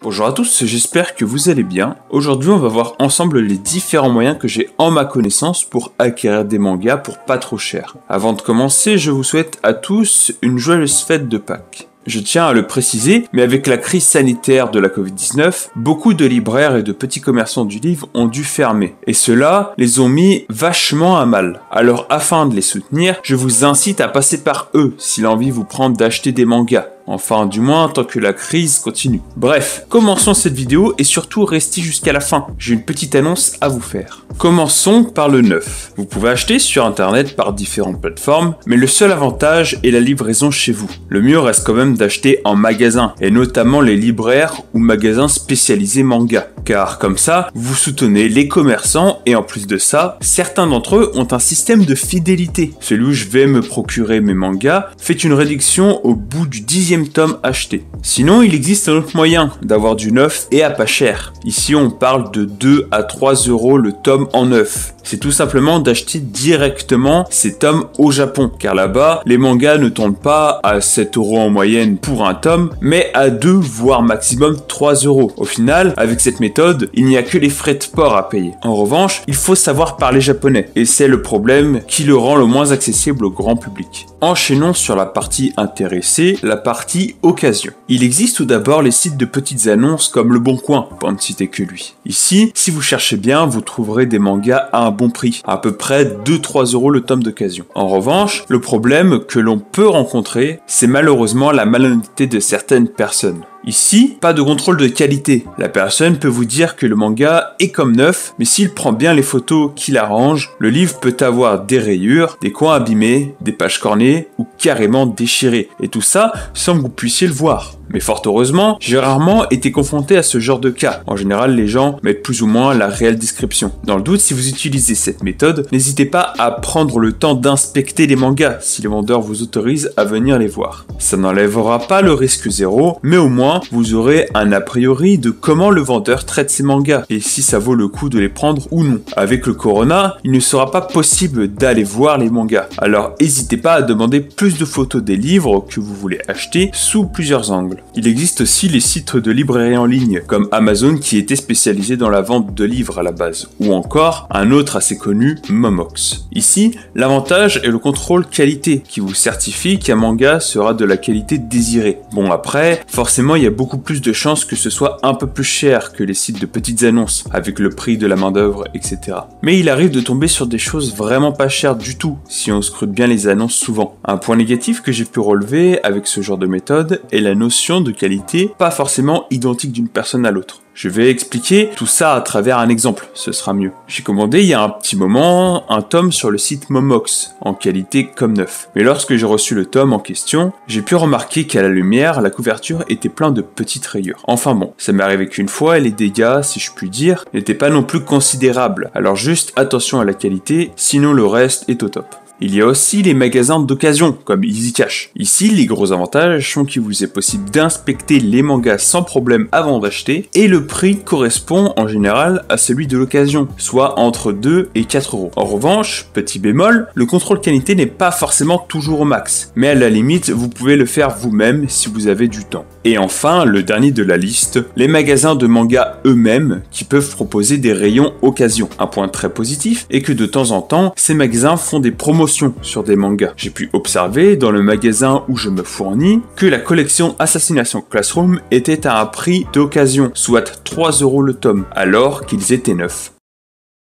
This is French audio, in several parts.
Bonjour à tous, j'espère que vous allez bien. Aujourd'hui, on va voir ensemble les différents moyens que j'ai en ma connaissance pour acquérir des mangas pour pas trop cher. Avant de commencer, je vous souhaite à tous une joyeuse fête de Pâques. Je tiens à le préciser, mais avec la crise sanitaire de la Covid-19, beaucoup de libraires et de petits commerçants du livre ont dû fermer. Et cela les ont mis vachement à mal. Alors afin de les soutenir, je vous incite à passer par eux si l'envie vous prend d'acheter des mangas. Enfin, du moins, tant que la crise continue. Bref, commençons cette vidéo et surtout restez jusqu'à la fin. J'ai une petite annonce à vous faire. Commençons par le neuf. Vous pouvez acheter sur internet par différentes plateformes, mais le seul avantage est la livraison chez vous. Le mieux reste quand même d'acheter en magasin, et notamment les libraires ou magasins spécialisés manga. Car comme ça, vous soutenez les commerçants et en plus de ça, certains d'entre eux ont un système de fidélité. Celui où je vais me procurer mes mangas fait une réduction au bout du 10e tome acheté. Sinon, il existe un autre moyen d'avoir du neuf et à pas cher. Ici, on parle de 2 à 3 euros le tome en neuf. C'est tout simplement d'acheter directement ces tomes au Japon, car là-bas, les mangas ne tombent pas à 7 euros en moyenne pour un tome, mais à 2 voire maximum 3 euros. Au final, avec cette méthode, il n'y a que les frais de port à payer. En revanche, il faut savoir parler japonais, et c'est le problème qui le rend le moins accessible au grand public. Enchaînons sur la partie intéressée, la partie occasion. Il existe tout d'abord les sites de petites annonces comme Le Bon Coin, pour ne citer que lui. Ici, si vous cherchez bien, vous trouverez des mangas à un bon prix, à peu près 2-3 euros le tome d'occasion. En revanche, le problème que l'on peut rencontrer, c'est malheureusement la malhonnêteté de certaines personnes. Ici, pas de contrôle de qualité. La personne peut vous dire que le manga est comme neuf, mais s'il prend bien les photos qu'il arrange, le livre peut avoir des rayures, des coins abîmés, des pages cornées ou carrément déchirées. Et tout ça sans que vous puissiez le voir. Mais fort heureusement, j'ai rarement été confronté à ce genre de cas. En général, les gens mettent plus ou moins la réelle description. Dans le doute, si vous utilisez cette méthode, n'hésitez pas à prendre le temps d'inspecter les mangas si les vendeurs vous autorisent à venir les voir. Ça n'enlèvera pas le risque zéro, mais au moins, vous aurez un a priori de comment le vendeur traite ses mangas et si ça vaut le coup de les prendre ou non. Avec le corona, il ne sera pas possible d'aller voir les mangas. Alors n'hésitez pas à demander plus de photos des livres que vous voulez acheter sous plusieurs angles. Il existe aussi les sites de librairie en ligne comme Amazon qui était spécialisé dans la vente de livres à la base, ou encore un autre assez connu, Momox. Ici, l'avantage est le contrôle qualité qui vous certifie qu'un manga sera de la qualité désirée. Bon après, forcément il y a beaucoup plus de chances que ce soit un peu plus cher que les sites de petites annonces, avec le prix de la main d'œuvre, etc. Mais il arrive de tomber sur des choses vraiment pas chères du tout, si on scrute bien les annonces souvent. Un point négatif que j'ai pu relever avec ce genre de méthode est la notion de qualité pas forcément identique d'une personne à l'autre. Je vais expliquer tout ça à travers un exemple, ce sera mieux. J'ai commandé il y a un petit moment un tome sur le site Momox, en qualité comme neuf. Mais lorsque j'ai reçu le tome en question, j'ai pu remarquer qu'à la lumière, la couverture était pleine de petites rayures. Enfin bon, ça m'est arrivé qu'une fois et les dégâts, si je puis dire, n'étaient pas non plus considérables. Alors juste attention à la qualité, sinon le reste est au top. Il y a aussi les magasins d'occasion, comme Easy Cash. Ici, les gros avantages sont qu'il vous est possible d'inspecter les mangas sans problème avant d'acheter, et le prix correspond en général à celui de l'occasion, soit entre 2 et 4 euros. En revanche, petit bémol, le contrôle qualité n'est pas forcément toujours au max, mais à la limite, vous pouvez le faire vous-même si vous avez du temps. Et enfin, le dernier de la liste, les magasins de mangas eux-mêmes qui peuvent proposer des rayons occasion. Un point très positif est que de temps en temps, ces magasins font des promotions sur des mangas. J'ai pu observer dans le magasin où je me fournis que la collection Assassination Classroom était à un prix d'occasion, soit 3 euros le tome, alors qu'ils étaient neufs.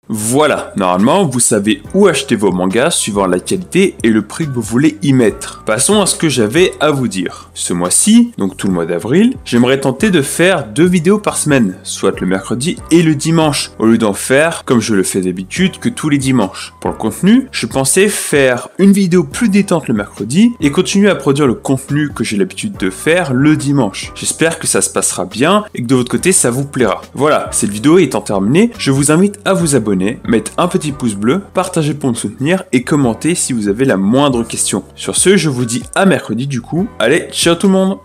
Voilà, normalement vous savez où acheter vos mangas suivant la qualité et le prix que vous voulez y mettre. Passons à ce que j'avais à vous dire. Ce mois-ci, donc tout le mois d'avril, j'aimerais tenter de faire 2 vidéos par semaine, soit le mercredi et le dimanche, au lieu d'en faire, comme je le fais d'habitude, que tous les dimanches. Pour le contenu, je pensais faire une vidéo plus détente le mercredi et continuer à produire le contenu que j'ai l'habitude de faire le dimanche. J'espère que ça se passera bien et que de votre côté ça vous plaira. Voilà, cette vidéo étant terminée, je vous invite à vous abonner, mettre un petit pouce bleu, partager pour me soutenir et commenter si vous avez la moindre question. Sur ce, je vous dis à mercredi du coup. Allez, ciao tout le monde!